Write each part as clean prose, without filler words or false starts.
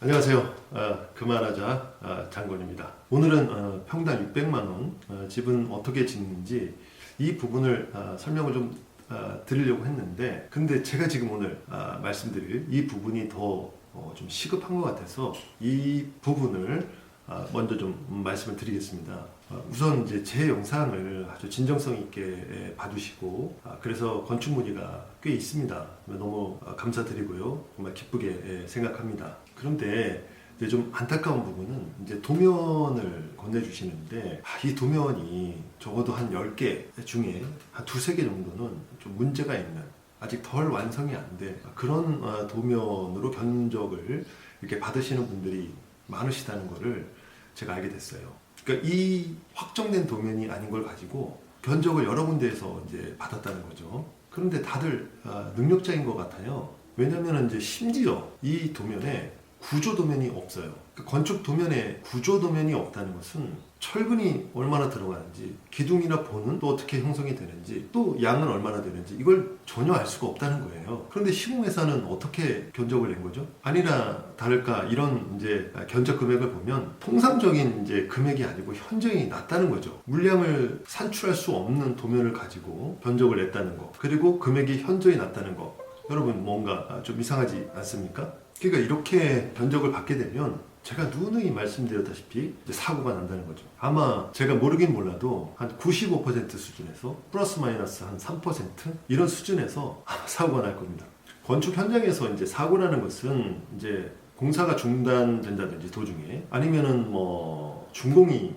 안녕하세요. 그만하자 장군입니다. 오늘은 평당 600만 원 집은 어떻게 짓는지 이 부분을 설명을 좀 드리려고 했는데, 근데 제가 지금 오늘 말씀드릴 이 부분이 더 좀 시급한 것 같아서 이 부분을 먼저 좀 말씀을 드리겠습니다. 우선 이제 제 영상을 아주 진정성 있게 봐주시고, 그래서 건축 문의가 꽤 있습니다. 너무 감사드리고요. 정말 기쁘게 생각합니다. 그런데 이제 좀 안타까운 부분은 이제 도면을 건네주시는데, 이 도면이 적어도 한 10개 중에 한 두세 개 정도는 좀 문제가 있는, 아직 덜 완성이 안 돼, 그런 도면으로 견적을 이렇게 받으시는 분들이 많으시다는 거를 제가 알게 됐어요. 그러니까 이 확정된 도면이 아닌 걸 가지고 견적을 여러 군데에서 이제 받았다는 거죠. 그런데 다들 능력자인 것 같아요. 왜냐면 이제 심지어 이 도면에 구조 도면이 없어요. 그러니까 건축 도면에 구조 도면이 없다는 것은 철근이 얼마나 들어가는지, 기둥이나 보는 또 어떻게 형성이 되는지, 또 양은 얼마나 되는지 이걸 전혀 알 수가 없다는 거예요. 그런데 시공회사는 어떻게 견적을 낸 거죠? 아니나 다를까 이런 이제 견적 금액을 보면 통상적인 이제 금액이 아니고 현저히 낮다는 거죠. 물량을 산출할 수 없는 도면을 가지고 견적을 냈다는 거, 그리고 금액이 현저히 낮다는 거, 여러분 뭔가 좀 이상하지 않습니까? 그러니까 이렇게 견적을 받게 되면 제가 누누이 말씀드렸다시피 이제 사고가 난다는 거죠. 아마 제가 모르긴 몰라도 한 95% 수준에서 플러스 마이너스 한 3% 이런 수준에서 아마 사고가 날 겁니다. 건축 현장에서 이제 사고라는 것은 이제 공사가 중단된다든지 도중에, 아니면은 뭐 준공이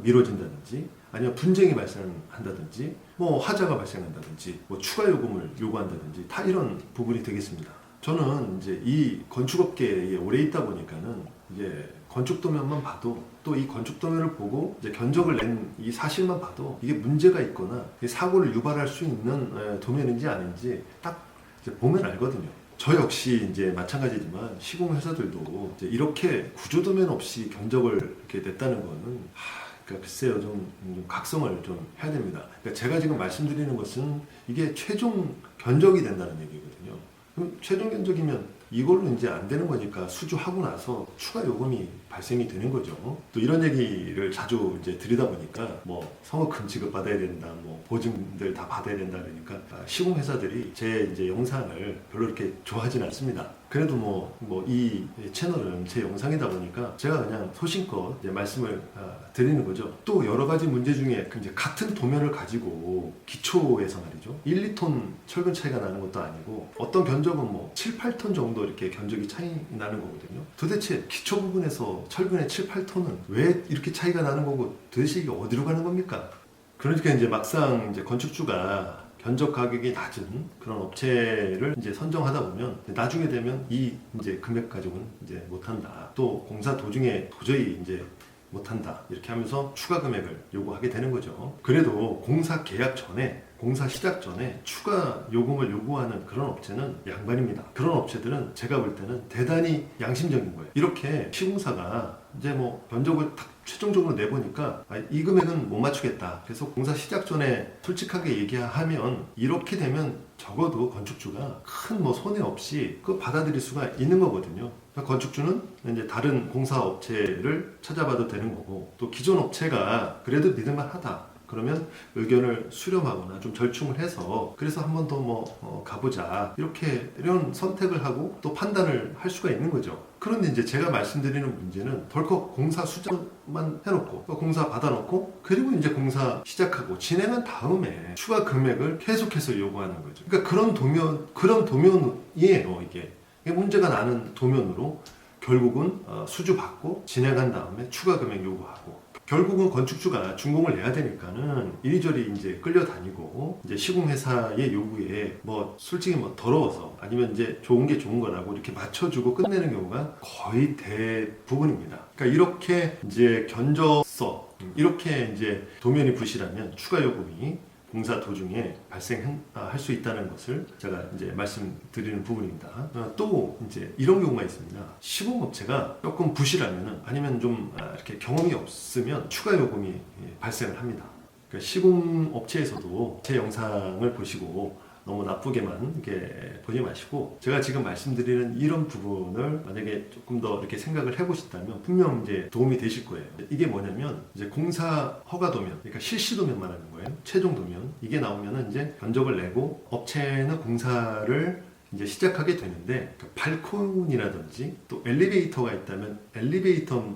미뤄진다든지, 아니면 분쟁이 발생한다든지, 뭐 하자가 발생한다든지, 뭐 추가 요금을 요구한다든지, 다 이런 부분이 되겠습니다. 저는 이제 이 건축업계에 오래 있다 보니까는 이제 건축 도면만 봐도, 또 이 건축 도면을 보고 이제 견적을 낸 이 사실만 봐도 이게 문제가 있거나 사고를 유발할 수 있는 도면인지 아닌지 딱 이제 보면 알거든요. 저 역시 이제 마찬가지지만 시공회사들도 이제 이렇게 구조 도면 없이 견적을 이렇게 냈다는 거는 그러니까 글쎄요, 좀 각성을 좀 해야 됩니다. 그러니까 제가 지금 말씀드리는 것은 이게 최종 견적이 된다는 얘기거든요. 그럼 최종 견적이면 이걸로 이제 안 되는 거니까 수주하고 나서 추가 요금이 발생이 되는 거죠. 또 이런 얘기를 자주 이제 드리다 보니까 뭐 성업금 지급 받아야 된다, 뭐 보증들 다 받아야 된다 그러니까 시공회사들이 제 이제 영상을 별로 이렇게 좋아하진 않습니다. 그래도 뭐 이 채널은 제 영상이다 보니까 제가 그냥 소신껏 이제 말씀을 드리는 거죠. 또 여러 가지 문제 중에 이제 같은 도면을 가지고 기초에서 말이죠, 1, 2톤 철근 차이가 나는 것도 아니고 어떤 견적은 뭐 7, 8톤 정도 이렇게 견적이 차이 나는 거거든요. 도대체 기초 부분에서 철근의 7, 8톤은 왜 이렇게 차이가 나는 거고, 도대체 이게 어디로 가는 겁니까? 그러니까 이제 막상 이제 건축주가 견적 가격이 낮은 그런 업체를 이제 선정하다 보면 나중에 되면 이 이제 금액 가지고는 이제 못한다, 또 공사 도중에 도저히 이제 못한다, 이렇게 하면서 추가 금액을 요구하게 되는 거죠. 그래도 공사 계약 전에, 공사 시작 전에 추가 요금을 요구하는 그런 업체는 양반입니다. 그런 업체들은 제가 볼 때는 대단히 양심적인 거예요. 이렇게 시공사가 이제 뭐 견적을 딱 최종적으로 내보니까 이 금액은 못 맞추겠다, 그래서 공사 시작 전에 솔직하게 얘기하면 이렇게 되면 적어도 건축주가 큰 뭐 손해 없이 그거 받아들일 수가 있는 거거든요. 건축주는 이제 다른 공사 업체를 찾아봐도 되는 거고, 또 기존 업체가 그래도 믿을만하다 그러면 의견을 수렴하거나 좀 절충을 해서, 그래서 한 번 더 뭐 가보자, 이런 선택을 하고 또 판단을 할 수가 있는 거죠. 그런데 이제 제가 말씀드리는 문제는 덜컥 공사 수정만 해놓고 공사 받아놓고, 그리고 이제 공사 시작하고 진행한 다음에 추가 금액을 계속해서 요구하는 거죠. 그러니까 그런 도면이에요. 이게 문제가 나는 도면으로 결국은 수주 받고 진행한 다음에 추가 금액 요구하고, 결국은 건축주가 준공을 내야 되니까는 이리저리 이제 끌려다니고, 이제 시공회사의 요구에 뭐 솔직히 뭐 더러워서, 아니면 이제 좋은 게 좋은 거라고 이렇게 맞춰주고 끝내는 경우가 거의 대부분입니다. 그러니까 이렇게 이제 견적서, 이렇게 이제 도면이 부실하면 추가 요금이 공사 도중에 발생할 수 있다는 것을 제가 이제 말씀드리는 부분입니다. 또 이제 이런 경우가 있습니다. 시공업체가 조금 부실하면, 아니면 좀 이렇게 경험이 없으면 추가 요금이 발생을 합니다. 그러니까 시공업체에서도 제 영상을 보시고 너무 나쁘게만 이렇게 보지 마시고, 제가 지금 말씀드리는 이런 부분을 만약에 조금 더 이렇게 생각을 해보신다면 분명 이제 도움이 되실 거예요. 이게 뭐냐면 이제 공사 허가 도면, 그러니까 실시 도면만 하는 거예요. 최종 도면 이게 나오면은 이제 견적을 내고 업체는 공사를 이제 시작하게 되는데, 그 발코니라든지 또 엘리베이터가 있다면 엘리베이터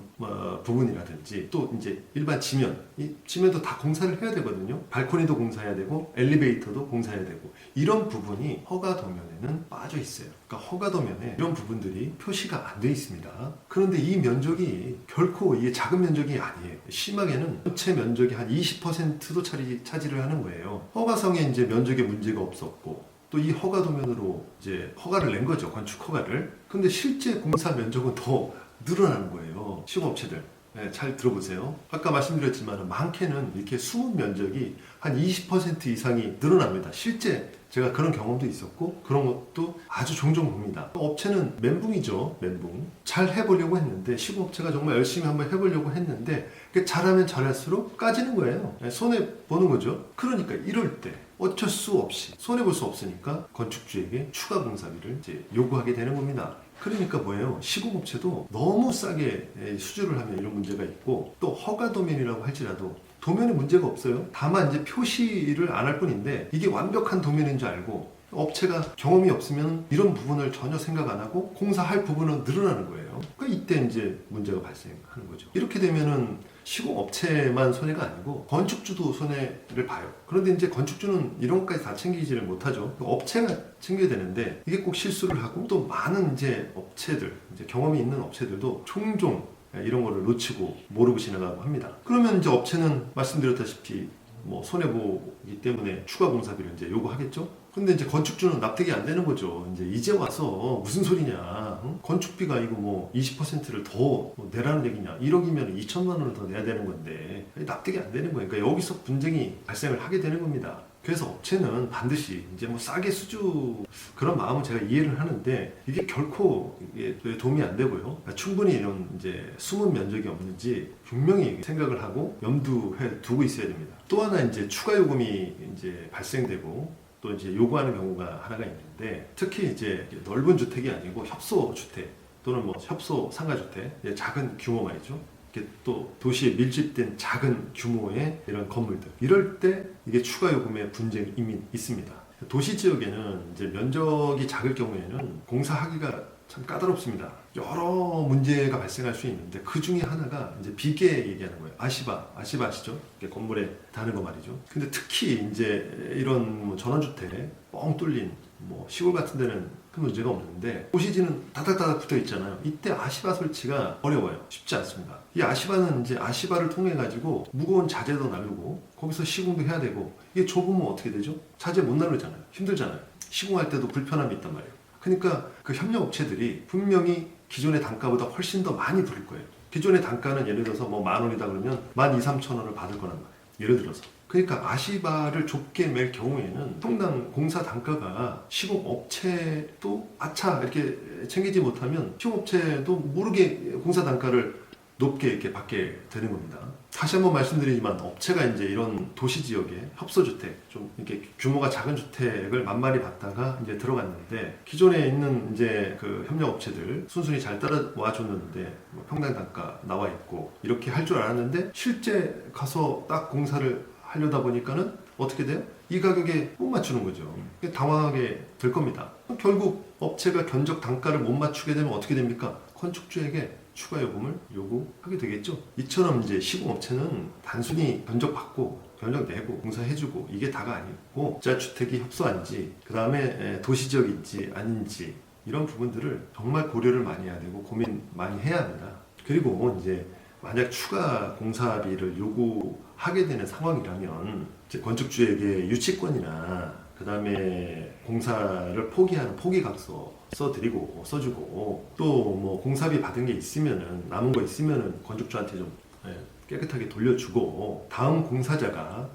부분이라든지 또 이제 일반 지면, 이 지면도 다 공사를 해야 되거든요. 발코니도 공사해야 되고 엘리베이터도 공사해야 되고, 이런 부분이 허가 도면에는 빠져 있어요. 그러니까 허가 도면에 이런 부분들이 표시가 안 돼 있습니다. 그런데 이 면적이 결코 이게 작은 면적이 아니에요. 심하게는 전체 면적이 한 20%도 차지를 하는 거예요. 허가상에 이제 면적에 문제가 없었고, 또 이 허가 도면으로 이제 허가를 낸 거죠. 건축 허가를. 근데 실제 공사 면적은 더 늘어나는 거예요. 시공업체들. 네, 잘 들어보세요. 아까 말씀드렸지만 많게는 이렇게 숨은 면적이 한 20% 이상이 늘어납니다. 실제 제가 그런 경험도 있었고 그런 것도 아주 종종 봅니다. 업체는 멘붕이죠. 멘붕. 잘 해보려고 했는데, 시공업체가 정말 열심히 한번 해보려고 했는데 잘하면 잘할수록 까지는 거예요. 손해보는 거죠. 그러니까 이럴 때 어쩔 수 없이 손해볼 수 없으니까 건축주에게 추가 공사비를 이제 요구하게 되는 겁니다. 그러니까 뭐예요? 시공업체도 너무 싸게 수주를 하면 이런 문제가 있고, 또 허가 도면이라고 할지라도 도면에 문제가 없어요. 다만 이제 표시를 안 할 뿐인데 이게 완벽한 도면인 줄 알고 업체가 경험이 없으면 이런 부분을 전혀 생각 안 하고 공사할 부분은 늘어나는 거예요. 그러니까 이때 이제 문제가 발생하는 거죠. 이렇게 되면은 시공업체만 손해가 아니고 건축주도 손해를 봐요. 그런데 이제 건축주는 이런 것까지 다 챙기지를 못하죠. 업체가 챙겨야 되는데 이게 꼭 실수를 하고, 또 많은 이제 업체들, 이제 경험이 있는 업체들도 종종 이런 거를 놓치고 모르고 지나가고 합니다. 그러면 이제 업체는 말씀드렸다시피 뭐 손해보기 때문에 추가 공사비를 이제 요구하겠죠. 근데 이제 건축주는 납득이 안 되는 거죠. 이제 와서 무슨 소리냐, 응? 건축비가 이거 뭐 20%를 더 내라는 얘기냐, 1억이면 2천만 원을 더 내야 되는 건데 납득이 안 되는 거예요. 그러니까 여기서 분쟁이 발생을 하게 되는 겁니다. 그래서 업체는 반드시 이제 뭐 싸게 수주, 그런 마음은 제가 이해를 하는데 이게 결코 이게 도움이 안 되고요. 그러니까 충분히 이런 이제 숨은 면적이 없는지 분명히 생각을 하고 염두해 두고 있어야 됩니다. 또 하나 이제 추가 요금이 이제 발생되고 또 이제 요구하는 경우가 하나가 있는데, 특히 이제 넓은 주택이 아니고 협소 주택 또는 뭐 협소 상가주택, 작은 규모 말이죠. 이렇게 또 도시에 밀집된 작은 규모의 이런 건물들, 이럴 때 이게 추가 요금의 분쟁이 이미 있습니다. 도시 지역에는 이제 면적이 작을 경우에는 공사하기가 참 까다롭습니다. 여러 문제가 발생할 수 있는데 그 중에 하나가 이제 비계 얘기하는 거예요. 아시바 아시죠? 건물에 다는 거 말이죠. 근데 특히 이제 이런 뭐 전원주택 뻥 뚫린 뭐 시골 같은 데는 큰 문제가 없는데, 도시지는 다닥다닥 붙어 있잖아요. 이때 아시바 설치가 어려워요. 쉽지 않습니다. 이 아시바는 이제 아시바를 통해 가지고 무거운 자재도 나르고 거기서 시공도 해야 되고, 이게 좁으면 어떻게 되죠? 자재 못 나르잖아요. 힘들잖아요. 시공할 때도 불편함이 있단 말이에요. 그러니까 그 협력업체들이 분명히 기존의 단가보다 훨씬 더 많이 부를 거예요. 기존의 단가는 예를 들어서 뭐 10,000원이다 그러면 12,000~13,000원을 받을 거란 말이에요. 예를 들어서. 그러니까 아시바를 좁게 맬 경우에는 평당 공사 단가가 시공업체도 아차 이렇게 챙기지 못하면 시공업체도 모르게 공사 단가를 높게 이렇게 받게 되는 겁니다. 다시 한번 말씀드리지만 업체가 이제 이런 도시 지역에 협소주택, 좀 이렇게 규모가 작은 주택을 만만히 받다가 이제 들어갔는데, 기존에 있는 이제 그 협력업체들 순순히 잘 따라와 줬는데 뭐 평당 단가 나와 있고 이렇게 할 줄 알았는데, 실제 가서 딱 공사를 하려다 보니까는 어떻게 돼요? 이 가격에 못 맞추는 거죠. 당황하게 될 겁니다. 결국 업체가 견적 단가를 못 맞추게 되면 어떻게 됩니까? 건축주에게 추가 요금을 요구하게 되겠죠. 이처럼 이제 시공업체는 단순히 견적 받고 견적 내고 공사해주고 이게 다가 아니고, 진짜 주택이 협소한지, 그 다음에 도시지역인지 아닌지, 이런 부분들을 정말 고려를 많이 해야 되고 고민 많이 해야 합니다. 그리고 이제 만약 추가 공사비를 요구하게 되는 상황이라면 이제 건축주에게 유치권이나 그 다음에 공사를 포기하는 포기각서 써드리고 써주고, 또 뭐 공사비 받은 게 있으면은 남은 거 있으면은 건축주한테 좀 깨끗하게 돌려주고, 다음 공사자가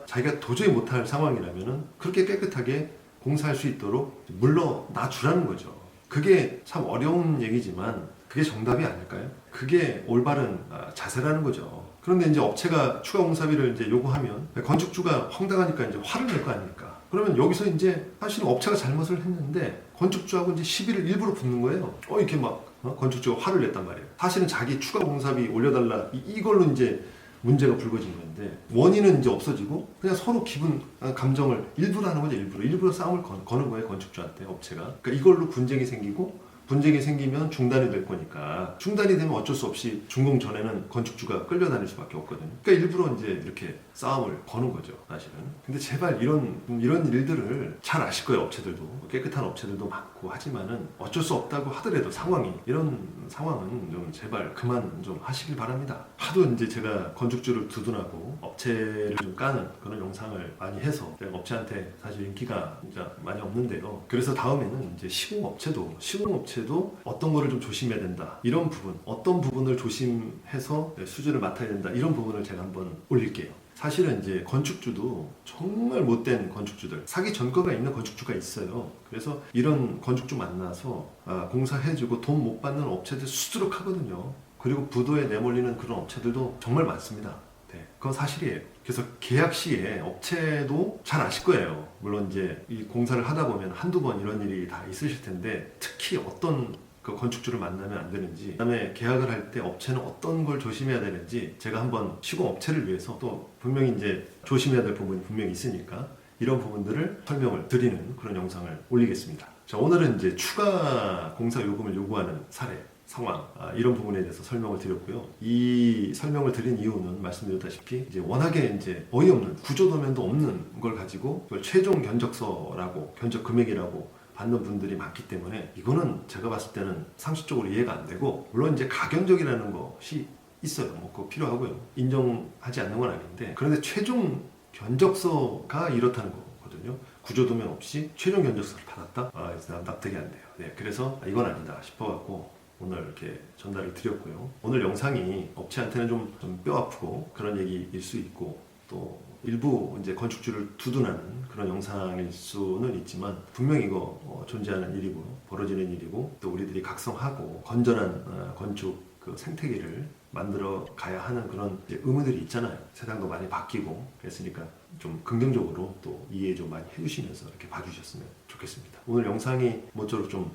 자기가 도저히 못할 상황이라면은 그렇게 깨끗하게 공사할 수 있도록 물러나 주라는 거죠. 그게 참 어려운 얘기지만 그게 정답이 아닐까요? 그게 올바른 자세라는 거죠. 그런데 이제 업체가 추가 공사비를 이제 요구하면 건축주가 황당하니까 이제 화를 낼 거 아닙니까? 그러면 여기서 이제 사실은 업체가 잘못을 했는데 건축주하고 이제 시비를 일부러 붙는 거예요. 이렇게 막 건축주가 화를 냈단 말이에요. 사실은 자기 추가 공사비 올려달라 이걸로 이제 문제가 불거진 건데 원인은 이제 없어지고 그냥 서로 기분 감정을 일부러 하는 거죠. 일부러 싸움을 거는 거예요. 건축주한테 업체가. 그러니까 이걸로 분쟁이 생기면 중단이 될 거니까 중단이 되면 어쩔 수 없이 준공 전에는 건축주가 끌려다닐 수밖에 없거든요. 그러니까 일부러 이제 이렇게 싸움을 거는 거죠, 사실은. 근데 제발 이런 일들을 잘 아실 거예요, 업체들도. 깨끗한 업체들도 많고 하지만은 어쩔 수 없다고 하더라도 이런 상황은 좀 제발 그만 좀 하시길 바랍니다. 하도 이제 제가 건축주를 두둔하고 업체를 좀 까는 그런 영상을 많이 해서 제가 업체한테 사실 인기가 진짜 많이 없는데요. 그래서 다음에는 이제 시공업체도 어떤 거를 좀 조심해야 된다. 이런 부분, 어떤 부분을 조심해서 수주를 맡아야 된다. 이런 부분을 제가 한번 올릴게요. 사실은 이제 건축주도 정말 못된 건축주들, 사기 전과가 있는 건축주가 있어요. 그래서 이런 건축주 만나서 공사해주고 돈 못 받는 업체들 수두룩 하거든요. 그리고 부도에 내몰리는 그런 업체들도 정말 많습니다. 네, 그건 사실이에요. 그래서 계약 시에 업체도 잘 아실 거예요. 물론 이제 이 공사를 하다 보면 한두 번 이런 일이 다 있으실 텐데 특히 어떤 그 건축주를 만나면 안 되는지, 그다음에 계약을 할 때 업체는 어떤 걸 조심해야 되는지 제가 한번 시공업체를 위해서 또 분명히 이제 조심해야 될 부분이 분명히 있으니까 이런 부분들을 설명을 드리는 그런 영상을 올리겠습니다. 자, 오늘은 이제 추가 공사 요금을 요구하는 사례, 상황, 이런 부분에 대해서 설명을 드렸고요. 이 설명을 드린 이유는 말씀드렸다시피 이제 워낙에 이제 어이없는 구조도면도 없는 걸 가지고 그걸 최종 견적서라고 견적 금액이라고 받는 분들이 많기 때문에 이거는 제가 봤을 때는 상식적으로 이해가 안 되고, 물론 이제 가견적이라는 것이 있어요. 뭐 그거 필요하고요. 인정하지 않는 건 아닌데, 그런데 최종 견적서가 이렇다는 거거든요. 구조도면 없이 최종 견적서를 받았다? 납득이 안 돼요. 네, 그래서 이건 아니다 싶어갖고 오늘 이렇게 전달을 드렸고요. 오늘 영상이 업체한테는 좀 뼈아프고 그런 얘기일 수 있고, 또 일부 이제 건축주를 두둔하는 그런 영상일 수는 있지만 분명히 이거 존재하는 일이고 벌어지는 일이고, 또 우리들이 각성하고 건전한 건축 그 생태계를 만들어 가야 하는 그런 의무들이 있잖아요. 세상도 많이 바뀌고 그랬으니까 좀 긍정적으로 또 이해 좀 많이 해주시면서 이렇게 봐주셨으면 좋겠습니다. 오늘 영상이 모쪼록 좀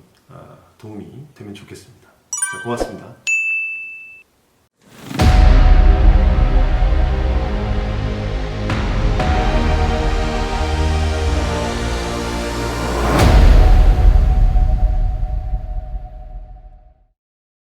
도움이 되면 좋겠습니다. 자, 고맙습니다.